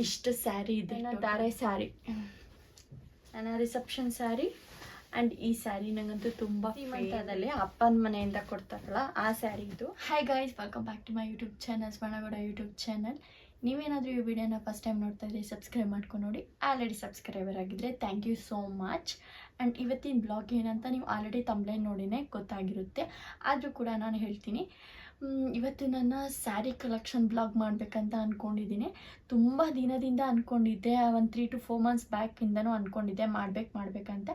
ಇಷ್ಟು ಸ್ಯಾರಿ ಇದೆ. ಧಾರೆ ಸ್ಯಾರಿ, ನನ್ನ ರಿಸೆಪ್ಷನ್ ಸ್ಯಾರಿ. ಆ್ಯಂಡ್ ಈ ಸ್ಯಾರಿ ನಂಗಂತೂ ತುಂಬ ಶ್ರೀಮಂತದಲ್ಲಿ ಅಪ್ಪನ ಮನೆಯಿಂದ ಕೊಡ್ತಾರಲ್ಲ ಆ ಸ್ಯಾರಿ ಇದು. Hi guys, welcome back to my YouTube channel, ಸ್ಮರಣಗೌಡ YouTube channel. ನೀವೇನಾದರೂ ಈ ವಿಡಿಯೋನ ಫಸ್ಟ್ ಟೈಮ್ ನೋಡ್ತಾ ಇದ್ರೆ ಸಬ್ಸ್ಕ್ರೈಬ್ ಮಾಡ್ಕೊಂಡು ನೋಡಿ. ಆಲ್ರೆಡಿ ಸಬ್ಸ್ಕ್ರೈಬರ್ ಆಗಿದ್ದರೆ thank you so much. And ಇವತ್ತಿನ ಬ್ಲಾಗ್ ಏನಂತ ನೀವು ಆಲ್ರೆಡಿ ತಮ್ಲೈನ್ ನೋಡಿನೇ ಗೊತ್ತಾಗಿರುತ್ತೆ. ಆದರೂ ಕೂಡ ನಾನು ಹೇಳ್ತೀನಿ, ಇವತ್ತು ನನ್ನ ಸ್ಯಾರಿ ಕಲೆಕ್ಷನ್ ಬ್ಲಾಗ್ ಮಾಡಬೇಕಂತ ಅಂದ್ಕೊಂಡಿದ್ದೀನಿ. ತುಂಬ ದಿನದಿಂದ ಅಂದ್ಕೊಂಡಿದ್ದೆ, ಒಂದು 3 to 4 months ಬ್ಯಾಕಿಂದನೂ ಅಂದ್ಕೊಂಡಿದ್ದೆ ಮಾಡಬೇಕಂತ.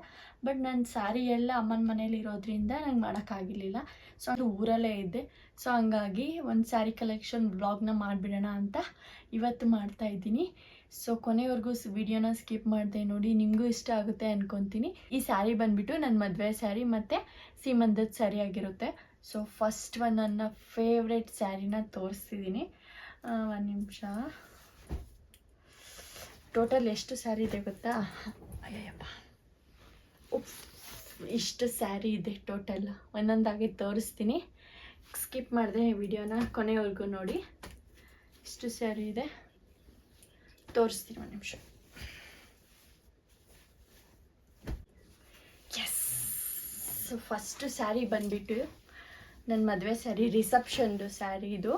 ಬಟ್ ನನ್ನ ಸ್ಯಾರಿ ಎಲ್ಲ ಅಮ್ಮನ ಮನೇಲಿ ಇರೋದ್ರಿಂದ ನಂಗೆ ಮಾಡೋಕ್ಕಾಗಿರಲಿಲ್ಲ. ಸೊ ಅದು ಊರಲ್ಲೇ ಇದ್ದೆ. ಸೊ ಹಂಗಾಗಿ ಒಂದು ಸ್ಯಾರಿ ಕಲೆಕ್ಷನ್ ಬ್ಲಾಗ್ನ ಮಾಡಿಬಿಡೋಣ ಅಂತ ಇವತ್ತು ಮಾಡ್ತಾಯಿದ್ದೀನಿ. ಸೊ ಕೊನೆವರೆಗೂ ವಿಡಿಯೋನ ಸ್ಕಿಪ್ ಮಾಡಿದೆ ನೋಡಿ, ನಿಮಗೂ ಇಷ್ಟ ಆಗುತ್ತೆ ಅಂದ್ಕೊತೀನಿ. ಈ ಸ್ಯಾರಿ ಬಂದುಬಿಟ್ಟು ನನ್ನ ಮದುವೆ ಸ್ಯಾರಿ ಮತ್ತು ಸೀಮಂತದ ಸ್ಯಾರಿ ಆಗಿರುತ್ತೆ. ಸೊ ಫಸ್ಟ್ ನನ್ನ ಫೇವ್ರೆಟ್ ಸ್ಯಾರಿನ ತೋರಿಸ್ತಿದ್ದೀನಿ. ಒಂದು ನಿಮಿಷ. ಟೋಟಲ್ ಎಷ್ಟು ಸ್ಯಾರಿ ಇದೆ ಗೊತ್ತಾ? ಅಯ್ಯಪ್ಪ, ಇಷ್ಟು ಸ್ಯಾರಿ ಇದೆ ಟೋಟಲ್. ಒಂದೊಂದಾಗಿ ತೋರಿಸ್ತೀನಿ, ಸ್ಕಿಪ್ ಮಾಡಿದೆ ವಿಡಿಯೋನ ಕೊನೆವರೆಗೂ ನೋಡಿ. ಇಷ್ಟು ಸ್ಯಾರಿ ಇದೆ, ತೋರಿಸ್ತೀನಿ. ಒಂದು ನಿಮಿಷ. ಎಸ್, ಸೊ ಫಸ್ಟ್ ಸ್ಯಾರಿ ಬಂದುಬಿಟ್ಟು ನನ್ನ ಮದುವೆ ಸ್ಯಾರಿ, ರಿಸೆಪ್ಷನ್ದು ಸ್ಯಾರಿ ಇದು.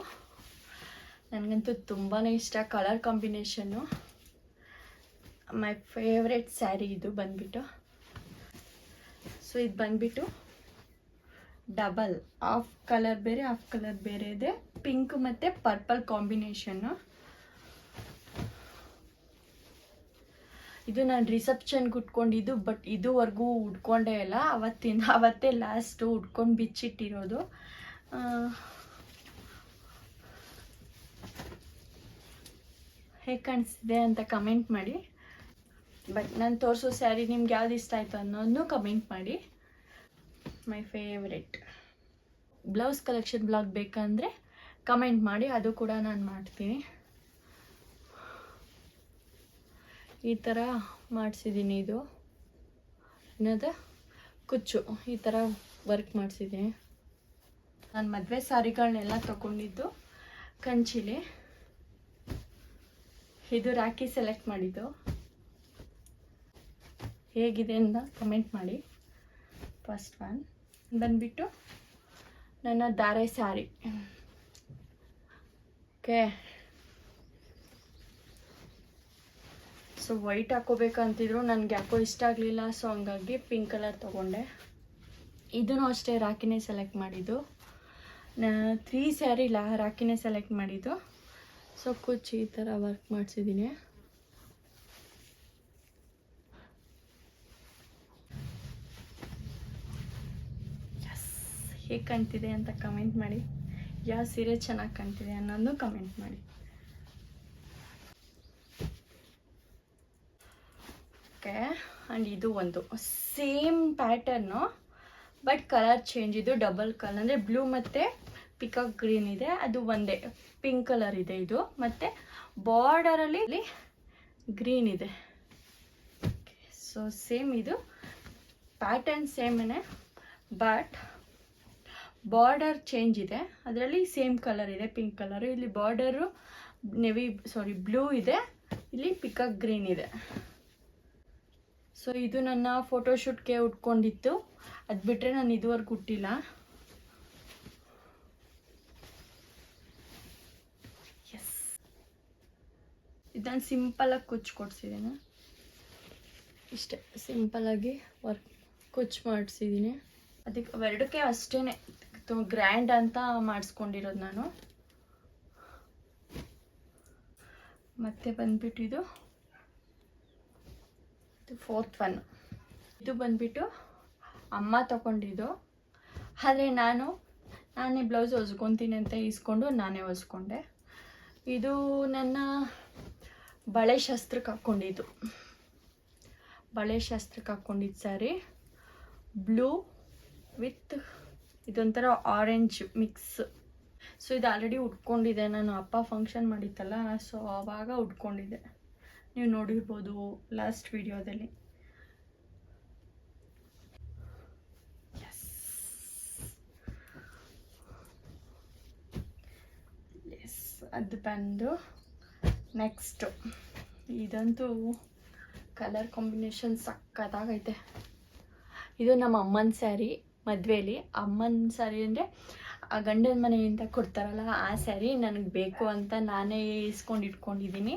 ನನಗಂತೂ ತುಂಬಾ ಇಷ್ಟ, colour combination my favourite sari ಇದು ಬಂದುಬಿಟ್ಟು. ಸೊ ಇದು ಬಂದುಬಿಟ್ಟು ಡಬಲ್, ಹಾಫ್ ಕಲರ್ ಬೇರೆ ಹಾಫ್ ಕಲರ್ ಬೇರೆ ಇದೆ. ಪಿಂಕ್ ಮತ್ತು ಪರ್ಪಲ್ ಕಾಂಬಿನೇಷನ್ನು. ಇದು ನಾನು ರಿಸೆಪ್ಷನ್ಗೆ ಉಟ್ಕೊಂಡಿದ್ದು, ಬಟ್ ಇದುವರೆಗೂ ಉಟ್ಕೊಂಡೇ ಇಲ್ಲ. ಅವತ್ತೇ ಲಾಸ್ಟು ಉಟ್ಕೊಂಡು ಬಿಚ್ಚಿಟ್ಟಿರೋದು. ಹೇಗೆ ಕಾಣಿಸ್ತಿದೆ ಅಂತ ಕಮೆಂಟ್ ಮಾಡಿ. ಬಟ್ ನಾನು ತೋರಿಸೋ ಸ್ಯಾರಿ ನಿಮ್ಗೆ ಯಾವ್ದು ಇಷ್ಟ ಆಯಿತು ಅನ್ನೋದನ್ನು ಕಮೆಂಟ್ ಮಾಡಿ. My favourite. Blouse collection blog ಬೇಕಂದರೆ ಕಮೆಂಟ್ ಮಾಡಿ, ಅದು ಕೂಡ ನಾನು ಮಾಡ್ತೀನಿ. ಈ ಥರ ಮಾಡಿಸಿದ್ದೀನಿ. ಇದು ಏನದು ಕುಚ್ಚು, ಈ ಥರ ವರ್ಕ್ ಮಾಡಿಸಿದ್ದೀನಿ. ನಾನು ಮದುವೆ ಸ್ಯಾರಿಗಳನ್ನೆಲ್ಲ ತೊಗೊಂಡಿದ್ದು ಕಂಚಿಲಿ. ಇದು ರಾಖಿ ಸೆಲೆಕ್ಟ್ ಮಾಡಿದ್ದು. ಹೇಗಿದೆ ಅಂತ ಕಮೆಂಟ್ ಮಾಡಿ. ಫಸ್ಟ್ ಒನ್ ಬಂದುಬಿಟ್ಟು ನನ್ನ ಧಾರೆ ಸ್ಯಾರಿ. ಓಕೆ, ಸೊ ವೈಟ್ ಹಾಕೋಬೇಕಂತಿದ್ರು, ನನಗೆ ಯಾಕೋ ಇಷ್ಟ ಆಗಲಿಲ್ಲ. ಸೊ ಹಂಗಾಗಿ ಪಿಂಕ್ ಕಲರ್ ತೊಗೊಂಡೆ. ಇದೂ ಅಷ್ಟೇ ರಾಖಿನೇ ಸೆಲೆಕ್ಟ್ ಮಾಡಿದ್ದು. 3 ಸ್ಯಾರಿ ರಾಖಿನೇ ಸೆಲೆಕ್ಟ್ ಮಾಡಿದ್ದು. ಸೊ ಕುಚ್ಚು ಈ ಥರ ವರ್ಕ್ ಮಾಡಿಸಿದ್ದೀನಿ. ಎಸ್, ಹೇಗೆ ಕಾಣ್ತಿದೆ ಅಂತ ಕಮೆಂಟ್ ಮಾಡಿ. ಯಾವ ಸೀರೆ ಚೆನ್ನಾಗಿ ಕಾಣ್ತಿದೆ ಅನ್ನೋದು ಕಮೆಂಟ್ ಮಾಡಿ. ಓಕೆ, ಆ್ಯಂಡ್ ಇದು ಒಂದು same pattern, but colour change. ಇದು ಡಬಲ್ ಕಲರ್, ಅಂದರೆ ಬ್ಲೂ ಮತ್ತು ಪಿಕಾಕ್ ಗ್ರೀನ್ ಇದೆ. ಅದು ಒಂದೇ ಪಿಂಕ್ ಕಲರ್ ಇದೆ ಇದು. ಮತ್ತು ಬಾರ್ಡರಲ್ಲಿ ಗ್ರೀನ್ ಇದೆ. ಸೊ ಸೇಮ್, ಇದು ಪ್ಯಾಟರ್ನ್ ಸೇಮೇ, ಬಟ್ ಬಾರ್ಡರ್ ಚೇಂಜ್ ಇದೆ. ಅದರಲ್ಲಿ ಸೇಮ್ ಕಲರ್ ಇದೆ, ಪಿಂಕ್ ಕಲರು. ಇಲ್ಲಿ ಬಾರ್ಡರು ಬ್ಲೂ ಇದೆ, ಇಲ್ಲಿ ಪಿಕಾಕ್ ಗ್ರೀನ್ ಇದೆ. ಸೊ ಇದು ನನ್ನ ಫೋಟೋಶೂಟ್ಗೆ ಉಟ್ಕೊಂಡಿತ್ತು. ಅದು ಬಿಟ್ಟರೆ ನಾನು ಇದುವರೆಗೂ ಉಟ್ಟಿಲ್ಲ. ಎಸ್, ಇದನ್ನು ಸಿಂಪಲಾಗಿ ಕುಚ್ಚು ಕೊಡ್ಸಿದ್ದೀನಿ. ಇಷ್ಟೇ ಸಿಂಪಲಾಗಿ ಕುಚ್ಚು ಮಾಡಿಸಿದ್ದೀನಿ. ಅದಕ್ಕೆ ಅವೆರಡಕ್ಕೆ ಅಷ್ಟೇ ಗ್ರ್ಯಾಂಡ್ ಅಂತ ಮಾಡಿಸ್ಕೊಂಡಿರೋದು ನಾನು. ಮತ್ತೆ ಬಂದ್ಬಿಟ್ಟು ಇದು 4th ಒನ್. ಇದು ಬಂದುಬಿಟ್ಟು ಅಮ್ಮ ತಗೊಂಡಿದ್ದು. ಆದರೆ ನಾನೇ ಬ್ಲೌಸ್ ಹೊಸ್ಕೊತೀನಿ ಅಂತ ಇಸ್ಕೊಂಡು ನಾನೇ ಹೊಸ್ಕೊಂಡೆ. ಇದು ನನ್ನ ಬಳೆ ಶಾಸ್ತ್ರಕ್ಕೆ ಹಾಕ್ಕೊಂಡಿದ್ದು. ಬಳೆ ಶಾಸ್ತ್ರಕ್ಕೆ ಹಾಕ್ಕೊಂಡಿದ್ದು ಸ್ಯಾರಿ, ಬ್ಲೂ ವಿತ್ ಇದೊಂಥರ ಆರೆಂಜ್ ಮಿಕ್ಸ್. ಸೊ ಇದು ಆಲ್ರೆಡಿ ಉಟ್ಕೊಂಡಿದ್ದೆ ನಾನು, ಅಪ್ಪ ಫಂಕ್ಷನ್ ಮಾಡಿತ್ತಲ್ಲ, ಸೊ ಆವಾಗ ಉಟ್ಕೊಂಡಿದ್ದೆ. ನೀವು ನೋಡಿರ್ಬೋದು ಲಾಸ್ಟ್ ವಿಡಿಯೋದಲ್ಲಿ. ಎಸ್, ಅದು ಬಂದು ನೆಕ್ಸ್ಟು ಇದಂತೂ ಕಲರ್ ಕಾಂಬಿನೇಷನ್ ಸಕ್ಕತ್ತಾಗೈತೆ. ಇದು ನಮ್ಮ ಅಮ್ಮನ ಸ್ಯಾರಿ, ಮದುವೆಯಲ್ಲಿ ಅಮ್ಮನ ಸ್ಯಾರಿ ಅಂದರೆ ಆ ಗಂಡನ ಮನೆಯಿಂದ ಕೊಡ್ತಾರಲ್ಲ ಆ ಸ್ಯಾರಿ ನನಗೆ ಬೇಕು ಅಂತ ನಾನೇ ಇಟ್ಕೊಂಡಿದ್ದೀನಿ.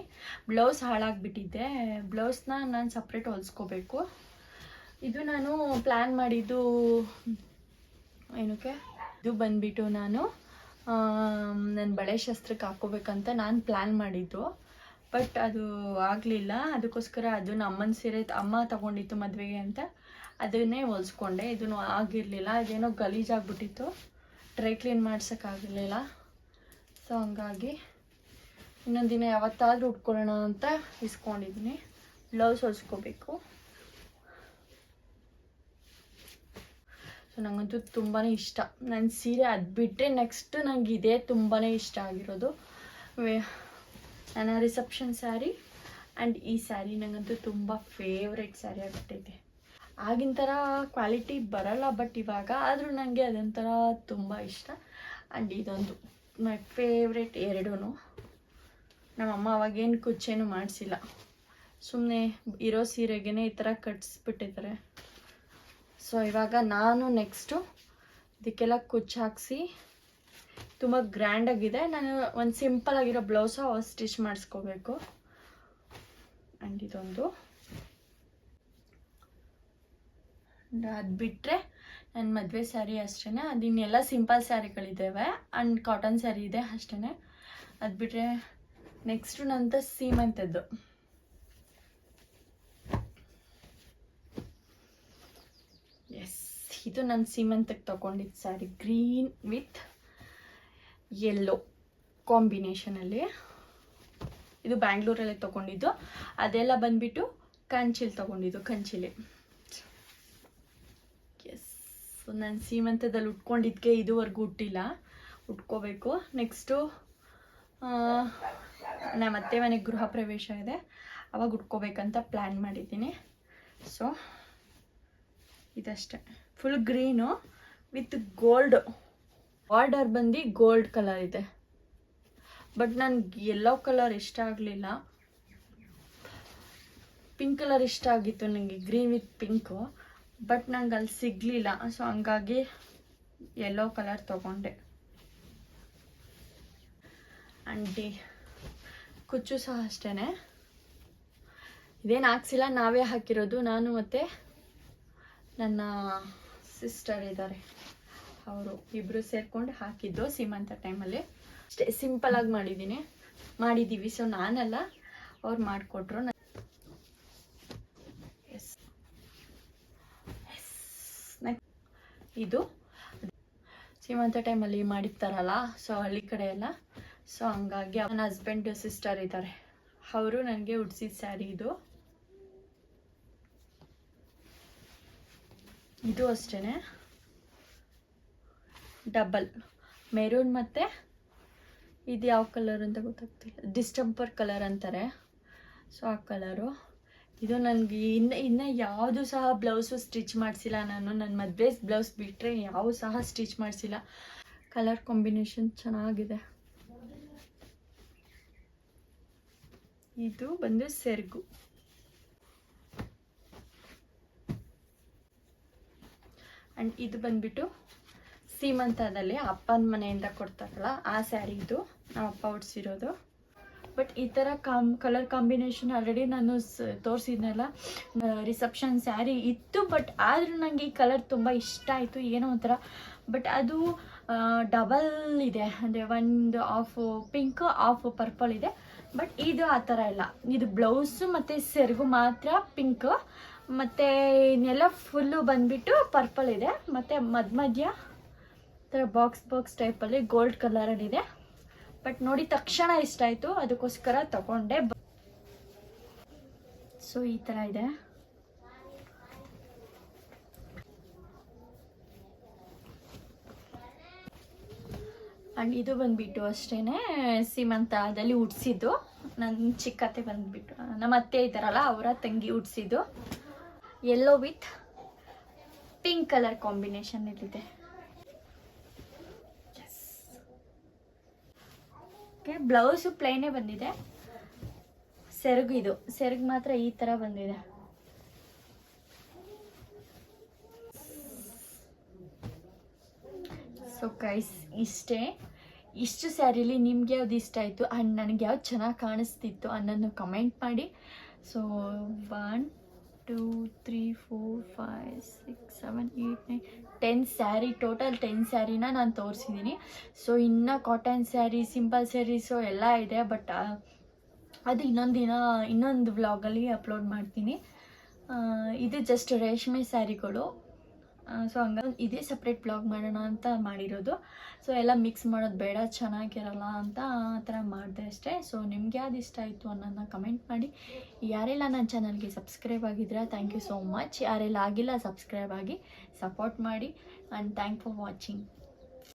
ಬ್ಲೌಸ್ ಹಾಳಾಗಿಬಿಟ್ಟಿದ್ದೆ, ಬ್ಲೌಸ್ನ ನಾನು ಸಪ್ರೇಟ್ ಹೊಲಿಸ್ಕೋಬೇಕು. ಇದು ನಾನು ಪ್ಲ್ಯಾನ್ ಮಾಡಿದ್ದು ಏನಕ್ಕೆ, ಇದು ಬಂದುಬಿಟ್ಟು ನಾನು ನನ್ನ ಬಳೆ ಶಾಸ್ತ್ರಕ್ಕೆ ಹಾಕ್ಕೋಬೇಕಂತ ನಾನು ಪ್ಲ್ಯಾನ್ ಮಾಡಿದ್ದು. ಬಟ್ ಅದು ಆಗಲಿಲ್ಲ. ಅದಕ್ಕೋಸ್ಕರ ಅದು ಅಮ್ಮನ ಸೀರೆ ಅಮ್ಮ ತೊಗೊಂಡಿತ್ತು ಮದುವೆಗೆ ಅಂತ ಅದನ್ನೇ ಹೊಲಿಸ್ಕೊಂಡೆ. ಇದೂ ಆಗಿರಲಿಲ್ಲ, ಅದೇನೋ ಗಲೀಜಾಗ್ಬಿಟ್ಟಿತ್ತು, ಡ್ರೈ ಕ್ಲೀನ್ ಮಾಡ್ಸೋಕ್ಕಾಗಲಿಲ್ಲ. ಸೊ ಹಂಗಾಗಿ ಇನ್ನೊಂದು ದಿನ ಯಾವತ್ತಾದರೂ ಉಟ್ಕೊಳ್ಳೋಣ ಅಂತ ಇಸ್ಕೊಂಡಿದ್ದೀನಿ. ಬ್ಲೌಸ್ ಹೊಲಿಸ್ಕೋಬೇಕು. ಸೊ ನನಗಂತೂ ತುಂಬಾ ಇಷ್ಟ ನನ್ನ ಸೀರೆ. ಅದು ಬಿಟ್ಟರೆ ನೆಕ್ಸ್ಟ್ ನನಗೆ ಇದೇ ತುಂಬಾ ಇಷ್ಟ ಆಗಿರೋದು. ನನ್ನ ರಿಸೆಪ್ಷನ್ ಸ್ಯಾರಿ ಆ್ಯಂಡ್ ಈ ಸ್ಯಾರಿ ನನಗಂತೂ ತುಂಬ ಫೇವ್ರೆಟ್ ಸ್ಯಾರಿ ಆಗಿಬಿಟ್ಟೈತೆ. ಆಗಿನ ಥರ ಕ್ವಾಲಿಟಿ ಬರೋಲ್ಲ ಬಟ್ ಇವಾಗ, ಆದರೂ ನನಗೆ ಅದೊಂಥರ ತುಂಬ ಇಷ್ಟ. ಆ್ಯಂಡ್ ಇದೊಂದು ಮೈ ಫೇವ್ರೆಟ್ ಎರಡೂ. ನಮ್ಮಮ್ಮ ಅವಾಗೇನು ಕುಚ್ಚೇನು ಮಾಡಿಸಿಲ್ಲ, ಸುಮ್ಮನೆ ಇರೋ ಸೀರೆಗೇ ಈ ಥರ ಕಟ್ಸ್ಬಿಟ್ಟಿದ್ದಾರೆ. ಸೊ ಇವಾಗ ನಾನು ನೆಕ್ಸ್ಟು ಇದಕ್ಕೆಲ್ಲ ಕುಚ್ಚು ಹಾಕಿಸಿ ತುಂಬ ಗ್ರ್ಯಾಂಡಾಗಿದೆ. ನಾನು ಒಂದು ಸಿಂಪಲಾಗಿರೋ ಬ್ಲೌಸ ಸ್ಟಿಚ್ ಮಾಡಿಸ್ಕೋಬೇಕು. ಆ್ಯಂಡ್ ಇದೊಂದು ಅದು ಬಿಟ್ಟರೆ ನನ್ನ ಮದುವೆ ಸ್ಯಾರಿ ಅಷ್ಟೇ. ಅದಿನ್ನೆಲ್ಲ ಸಿಂಪಲ್ ಸ್ಯಾರಿಗಳಿದ್ದಾವೆ ಆ್ಯಂಡ್ ಕಾಟನ್ ಸ್ಯಾರಿ ಇದೆ ಅಷ್ಟೇ. ಅದು ಬಿಟ್ಟರೆ ನೆಕ್ಸ್ಟು ನಂತ ಸೀಮಂತದ್ದು. ಎಸ್, ಇದು ನನ್ನ ಸೀಮಂತಕ್ಕೆ ತೊಗೊಂಡಿದ್ದು ಸ್ಯಾರಿ, ಗ್ರೀನ್ ವಿತ್ ಯೆಲ್ಲೋ ಕಾಂಬಿನೇಷನಲ್ಲಿ. ಇದು ಬ್ಯಾಂಗ್ಳೂರಲ್ಲೇ ತೊಗೊಂಡಿದ್ದು. ಅದೆಲ್ಲ ಬಂದುಬಿಟ್ಟು ಕಂಚಿಲಿ ತೊಗೊಂಡಿದ್ದು, ಕಂಚಿಲಿ. ಎಸ್, ಸೊ ನಾನು ಸೀಮಂತದಲ್ಲಿ ಉಟ್ಕೊಂಡಿದ್ದಕ್ಕೆ ಇದುವರೆಗೂ ಉಟ್ಟಿಲ್ಲ, ಉಟ್ಕೋಬೇಕು. ನೆಕ್ಸ್ಟು ನಮ್ಮ ಅತ್ತೆ ಮನೆಗೆ ಗೃಹ ಪ್ರವೇಶ ಇದೆ, ಅವಾಗ ಉಟ್ಕೋಬೇಕಂತ ಪ್ಲ್ಯಾನ್ ಮಾಡಿದ್ದೀನಿ. ಸೊ ಇದಷ್ಟೇ, full green with gold border ಬಂದು ಗೋಲ್ಡ್ ಕಲರ್ ಇದೆ. ಬಟ್ ನನಗೆ ಯೆಲ್ಲೋ ಕಲರ್ ಇಷ್ಟ ಆಗಲಿಲ್ಲ, ಪಿಂಕ್ ಕಲರ್ ಇಷ್ಟ ಆಗಿತ್ತು ನನಗೆ, ಗ್ರೀನ್ ವಿತ್ ಪಿಂಕು. ಬಟ್ ನಂಗೆ ಅಲ್ಲಿ ಸಿಗಲಿಲ್ಲ, ಸೊ ಹಂಗಾಗಿ ಯೆಲ್ಲೋ ಕಲರ್ ತೊಗೊಂಡೆ. ಆಂಟಿ ಕುಚ್ಚು ಸಹ ಅಷ್ಟೇ, ಇದೇನು ಹಾಕ್ಸಿಲ್ಲ, ನಾವೇ ಹಾಕಿರೋದು. ನಾನು ಮತ್ತು ನನ್ನ ಸಿಸ್ಟರ್ ಇದ್ದಾರೆ, ಅವರು ಇಬ್ಬರು ಸೇರಿಕೊಂಡು ಹಾಕಿದ್ದು ಸೀಮಂತ ಟೈಮಲ್ಲಿ. ಅಷ್ಟೇ ಸಿಂಪಲಾಗಿ ಮಾಡಿದ್ದೀವಿ. ಸೊ ನಾನಲ್ಲ, ಅವ್ರು ಮಾಡಿಕೊಟ್ರು. ಎಸ್ ಇದು ಸೀಮಂತ ಟೈಮಲ್ಲಿ ಮಾಡಿರ್ತಾರಲ್ಲ, ಸೊ ಹಳ್ಳಿ ಕಡೆ ಎಲ್ಲ. ಸೊ ಹಂಗಾಗಿ ನನ್ನ ಹಸ್ಬೆಂಡ್ ಸಿಸ್ಟರ್ ಇದ್ದಾರೆ, ಅವರು ನನಗೆ ಉಡ್ಸಿದ ಸ್ಯಾರಿ ಇದು. ಇದು ಅಷ್ಟೇ ಡಬಲ್ ಮೆರೂನ್ ಮತ್ತು ಇದು ಯಾವ ಕಲರ್ ಅಂತ ಗೊತ್ತಾಗ್ತಿಲ್ಲ, ಡಿಸ್ಟೆಂಪರ್ ಕಲರ್ ಅಂತಾರೆ. ಸೊ ಆ ಕಲರು ಇದು. ನನಗೆ ಇನ್ನು ಯಾವುದು ಸಹ ಬ್ಲೌಸು ಸ್ಟಿಚ್ ಮಾಡಿಸಿಲ್ಲ ನಾನು. ನನ್ನ ಮದುವೆ ಬ್ಲೌಸ್ ಬಿಟ್ಟರೆ ಯಾವ ಸಹ ಸ್ಟಿಚ್ ಮಾಡಿಸಿಲ್ಲ. ಕಲರ್ ಕಾಂಬಿನೇಷನ್ ಚೆನ್ನಾಗಿದೆ. ಇದು ಬಂದು ಸೆರಗು. ಆ್ಯಂಡ್ ಇದು ಬಂದುಬಿಟ್ಟು ಸೀಮಂತದಲ್ಲಿ ಅಪ್ಪನ ಮನೆಯಿಂದ ಕೊಡ್ತಾರಲ್ಲ ಆ ಸ್ಯಾರಿ. ಇದು ನಮ್ಮ ಅಪ್ಪ ಉಡ್ಸಿರೋದು. ಬಟ್ ಈ ಥರ ಕಲರ್ ಕಾಂಬಿನೇಷನ್ ಆಲ್ರೆಡಿ ನಾನು ತೋರಿಸಿದ್ನಲ್ಲ, ರಿಸೆಪ್ಷನ್ ಸ್ಯಾರಿ ಇತ್ತು. ಬಟ್ ಆದರೂ ನನಗೆ ಈ ಕಲರ್ ತುಂಬ ಇಷ್ಟ ಆಯಿತು, ಏನೋ ಒಂಥರ. ಬಟ್ ಅದು ಡಬಲ್ ಇದೆ, ಅಂದರೆ ಒಂದು ಆಫ್ ಪಿಂಕ್ ಆಫ್ ಪರ್ಪಲ್ ಇದೆ. ಬಟ್ ಇದು ಆ ಥರ ಇಲ್ಲ, ಇದು ಬ್ಲೌಸು ಮತ್ತು ಸೆರಗು ಮಾತ್ರ ಪಿಂಕ್, ಮತ್ತು ಇನ್ನೆಲ್ಲ ಫುಲ್ಲು ಬಂದುಬಿಟ್ಟು ಪರ್ಪಲ್ ಇದೆ. ಮತ್ತು ಮಧ್ಯ ಥರ ಬಾಕ್ಸ್ ಟೈಪಲ್ಲಿ ಗೋಲ್ಡ್ ಕಲರಲ್ಲಿದೆ. ಬಟ್ ನೋಡಿ ತಕ್ಷಣ ಇಷ್ಟ ಆಯಿತು, ಅದಕ್ಕೋಸ್ಕರ ತಗೊಂಡೆ. ಸೊ ಈ ಥರ ಇದೆ. ಆ್ಯಂಡ್ ಇದು ಬಂದುಬಿಟ್ಟು ಅಷ್ಟೇ ಸೀಮಂತದಲ್ಲಿ ಉಡ್ಸಿದ್ದು. ನನ್ನ ಚಿಕ್ಕತ್ತೆ ಬಂದುಬಿಟ್ಟು ನಮ್ಮ ಅತ್ತೆ ಇದ್ದಾರಲ್ಲ, ಅವರ ತಂಗಿ ಉಡ್ಸಿದ್ದು. Yellow with pink colour combination ಇಲ್ಲಿದೆ. ಓಕೆ, ಬ್ಲೌಸು ಪ್ಲೈನೇ ಬಂದಿದೆ. ಸೆರಗು ಇದು ಸೆರಗು ಮಾತ್ರ ಈ ಥರ ಬಂದಿದೆ. ಸೊ ಗೈಸ್ ಇಷ್ಟು ಸ್ಯಾರಿಲಿ ನಿಮ್ಗೆ ಯಾವ್ದು ಇಷ್ಟ ಆಯಿತು ಆ್ಯಂಡ್ ನನಗೆ ಯಾವ್ದು ಚೆನ್ನಾಗಿ ಕಾಣಿಸ್ತಿತ್ತು ಅನ್ನೋದನ್ನು ಕಮೆಂಟ್ ಮಾಡಿ. ಸೊ 1 2 3 4 5 6 7 8 9 10 ಸ್ಯಾರಿ, ಟೋಟಲ್ 10 ಸ್ಯಾರಿನ ನಾನು ತೋರಿಸಿದ್ದೀನಿ. ಸೊ ಇನ್ನು ಕಾಟನ್ ಸ್ಯಾರಿ, ಸಿಂಪಲ್ ಸ್ಯಾರೀಸು ಎಲ್ಲ ಇದೆ, ಬಟ್ ಅದು ಇನ್ನೊಂದು ವ್ಲಾಗಲ್ಲಿ ಅಪ್ಲೋಡ್ ಮಾಡ್ತೀನಿ. ಇದು ಜಸ್ಟ್ ರೇಷ್ಮೆ ಸ್ಯಾರಿಗಳು. ಸೊ ಹಂಗಾಗಿ ಇದೇ ಸಪ್ರೇಟ್ ಬ್ಲಾಗ್ ಮಾಡೋಣ ಅಂತ ಮಾಡಿರೋದು. ಸೊ ಎಲ್ಲ ಮಿಕ್ಸ್ ಮಾಡೋದು ಬೇಡ, ಚೆನ್ನಾಗಿರಲ್ಲ ಅಂತ ಆ ಥರ ಮಾಡಿದೆ ಅಷ್ಟೇ. ಸೊ ನಿಮ್ಗೆ ಯಾವ್ದು ಇಷ್ಟ ಆಯಿತು ಅನ್ನೋದನ್ನ ಕಮೆಂಟ್ ಮಾಡಿ. ಯಾರೆಲ್ಲ ನನ್ನ ಚಾನಲ್ಗೆ ಸಬ್ಸ್ಕ್ರೈಬ್ ಆಗಿದ್ರೆ ಥ್ಯಾಂಕ್ ಯು ಸೋ ಮಚ್. ಯಾರೆಲ್ಲ ಆಗಿಲ್ಲ ಸಬ್ಸ್ಕ್ರೈಬ್ ಆಗಿ ಸಪೋರ್ಟ್ ಮಾಡಿ. And thank for watching.